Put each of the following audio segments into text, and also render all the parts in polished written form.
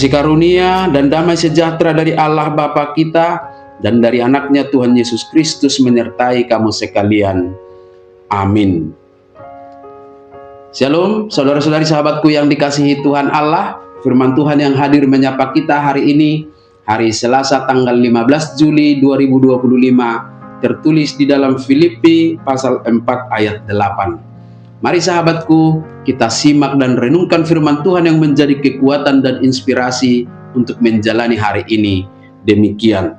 Kasih karunia dan damai sejahtera dari Allah Bapa kita dan dari anaknya Tuhan Yesus Kristus menyertai kamu sekalian. Amin. Shalom, saudara-saudari sahabatku yang dikasihi Tuhan Allah. Firman Tuhan yang hadir menyapa kita hari ini, hari Selasa tanggal 15 Juli 2025, tertulis di dalam Filipi pasal 4 ayat 8. Mari sahabatku, kita simak dan renungkan firman Tuhan yang menjadi kekuatan dan inspirasi untuk menjalani hari ini. Demikian.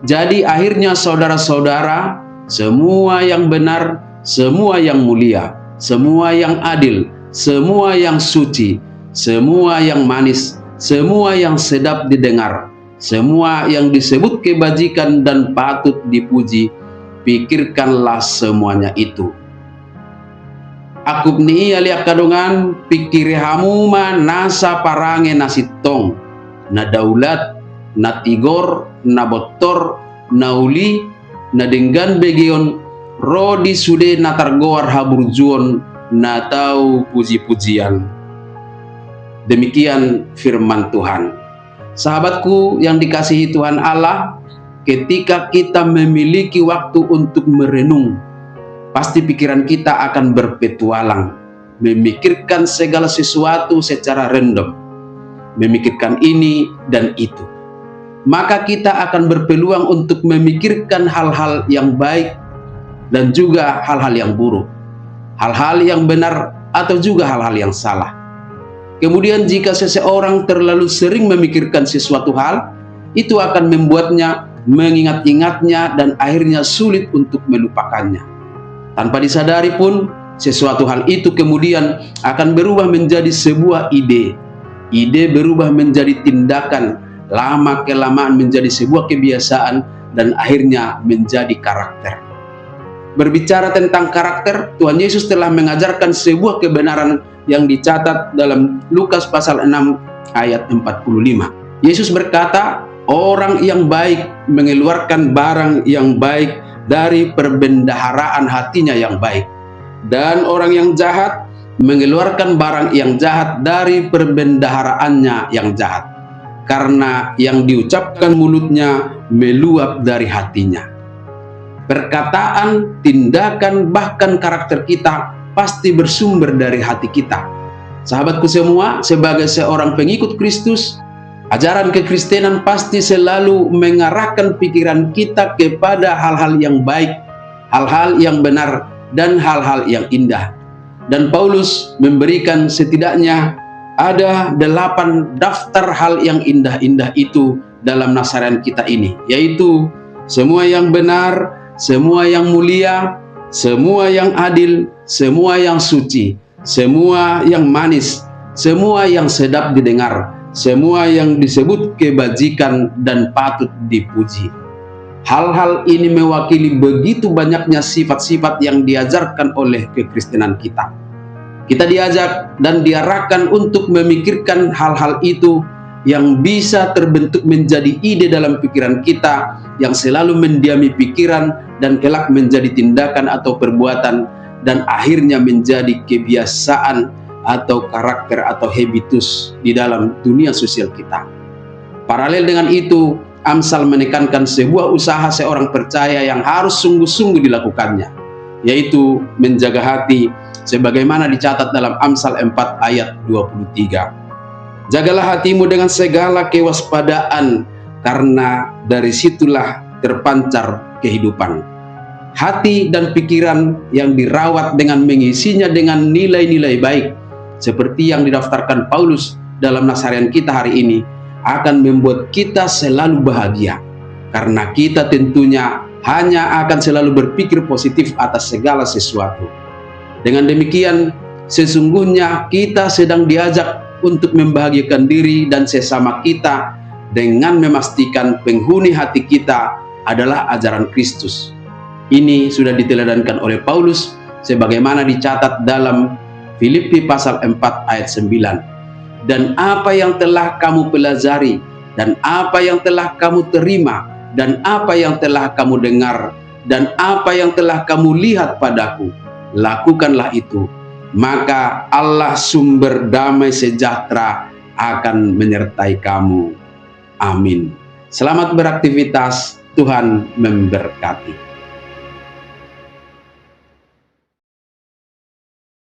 Jadi akhirnya saudara-saudara, semua yang benar, semua yang mulia, semua yang adil, semua yang suci, semua yang manis, semua yang sedap didengar, semua yang disebut kebajikan dan patut dipuji, pikirkanlah semuanya itu. Akub ni alia kadongan pikiri hamuma nasa parange nasitong na daulat na tigor na botor na uli na denggan begion rodi sude na targoar haburjuon na tau puji-pujian. Demikian firman Tuhan. Sahabatku yang dikasihi Tuhan Allah, ketika kita memiliki waktu untuk merenung, pasti pikiran kita akan berpetualang, memikirkan segala sesuatu secara random, memikirkan ini dan itu. Maka kita akan berpeluang untuk memikirkan hal-hal yang baik dan juga hal-hal yang buruk, hal-hal yang benar atau juga hal-hal yang salah. Kemudian jika seseorang terlalu sering memikirkan sesuatu hal, itu akan membuatnya mengingat-ingatnya dan akhirnya sulit untuk melupakannya. Tanpa disadari pun, sesuatu hal itu kemudian akan berubah menjadi sebuah ide. Ide berubah menjadi tindakan, lama-kelamaan menjadi sebuah kebiasaan, dan akhirnya menjadi karakter. Berbicara tentang karakter, Tuhan Yesus telah mengajarkan sebuah kebenaran yang dicatat dalam Lukas pasal 6 ayat 45. Yesus berkata, orang yang baik mengeluarkan barang yang baik dari perbendaharaan hatinya yang baik, dan orang yang jahat mengeluarkan barang yang jahat dari perbendaharaannya yang jahat, karena yang diucapkan mulutnya meluap dari hatinya. Perkataan, tindakan, bahkan karakter kita pasti bersumber dari hati kita. Sahabatku semua, sebagai seorang pengikut Kristus, ajaran kekristenan pasti selalu mengarahkan pikiran kita kepada hal-hal yang baik, hal-hal yang benar, dan hal-hal yang indah. Dan Paulus memberikan setidaknya ada 8 daftar hal yang indah-indah itu dalam nasaran kita ini, yaitu semua yang benar, semua yang mulia, semua yang adil, semua yang suci, semua yang manis, semua yang sedap didengar, semua yang disebut kebajikan dan patut dipuji. Hal-hal ini mewakili begitu banyaknya sifat-sifat yang diajarkan oleh kekristenan kita. Kita diajak dan diarahkan untuk memikirkan hal-hal itu yang bisa terbentuk menjadi ide dalam pikiran kita, yang selalu mendiami pikiran dan kelak menjadi tindakan atau perbuatan, dan akhirnya menjadi kebiasaan atau karakter atau habitus di dalam dunia sosial kita. Paralel dengan itu, Amsal menekankan sebuah usaha seorang percaya yang harus sungguh-sungguh dilakukannya, yaitu menjaga hati, sebagaimana dicatat dalam Amsal 4 ayat 23. Jagalah hatimu dengan segala kewaspadaan, karena dari situlah terpancar kehidupan. Hati dan pikiran yang dirawat dengan mengisinya dengan nilai-nilai baik, seperti yang didaftarkan Paulus dalam nasarian kita hari ini, akan membuat kita selalu bahagia, karena kita tentunya hanya akan selalu berpikir positif atas segala sesuatu. Dengan demikian, sesungguhnya kita sedang diajak untuk membahagiakan diri dan sesama kita dengan memastikan penghuni hati kita adalah ajaran Kristus. Ini sudah diteladankan oleh Paulus sebagaimana dicatat dalam Filipi pasal 4 ayat 9. Dan apa yang telah kamu pelajari, dan apa yang telah kamu terima, dan apa yang telah kamu dengar, dan apa yang telah kamu lihat padaku, lakukanlah itu. Maka Allah sumber damai sejahtera akan menyertai kamu. Amin. Selamat beraktivitas, Tuhan memberkati.